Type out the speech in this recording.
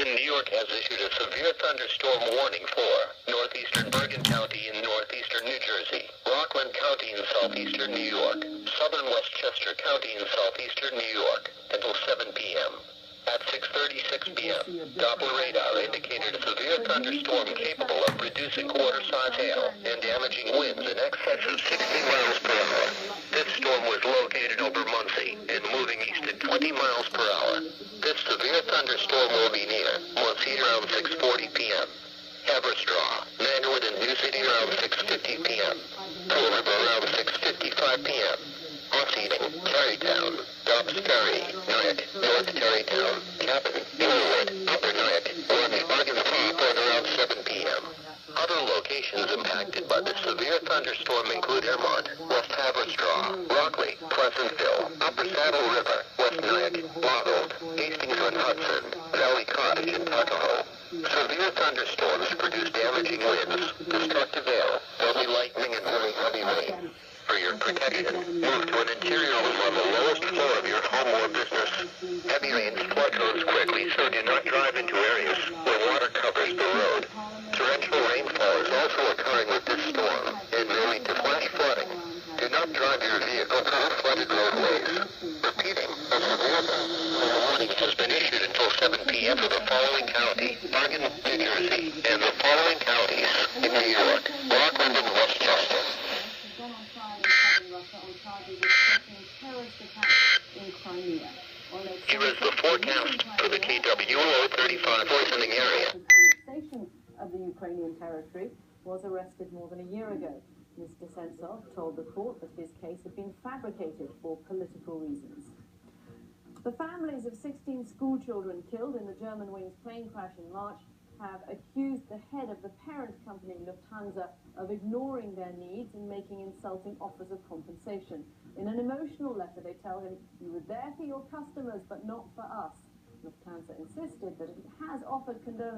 New York has issued a severe thunderstorm warning for northeastern Bergen County in northeastern New Jersey, Rockland County in southeastern New York, southern Westchester County in southeastern New York until 7 p.m. At 6:36 p.m., Doppler radar indicated a severe thunderstorm capable of producing quarter-size hail and damaging winds in excess of 60 miles per hour. This storm was located over Muncie and moving east at 20 miles per hour. This severe thunderstorm will be near Muncie around 6:40 p.m. Haverstraw, Mandarin and New City around 6:50 p.m. Pearl River around 6:55 p.m. Ossining, Tarrytown, Dobbs Ferry, Nyack, North Tarrytown, Captain, Norwood, Upper Nyack, Orange, Bergen Park around 7 p.m. Other locations impacted by the severe thunderstorm include Hermont, West Haverstraw, Rockley, Pleasantville, Upper Saddle River, West Nyack, Laurel, Hastings-on-Hudson, Valley Cottage, and Tuckahoe. Severe thunderstorms produce damaging winds, destructive hail, heavy lightning, and very heavy rain. For your protection, move to an interior room on the lowest floor of your home or business. Heavy rains flood roads quickly, so do not drive into areas where water covers the road. Torrential rainfall is also occurring with this storm and may lead to flash flooding. Do not drive your vehicle through flooded roadways. Repeating, a severe thunderstorm warning has been issued until 7 p.m. for the following county, Bergen, New Jersey, and the following counties in New York, Rockland and Westchester. Here is the forecast for the KWO 35 listening area. Annexation of the Ukrainian territory was arrested more than a year ago. Mr. Sentsov told the court that his case had been fabricated for political reasons. The families of 16 school children killed in the Germanwings plane crash in March have accused the head of the parent company, Lufthansa, of ignoring their needs and making insulting offers of compensation. In an emotional letter, they tell him, "You were there for your customers, but not for us." Lufthansa insisted that it has offered condolences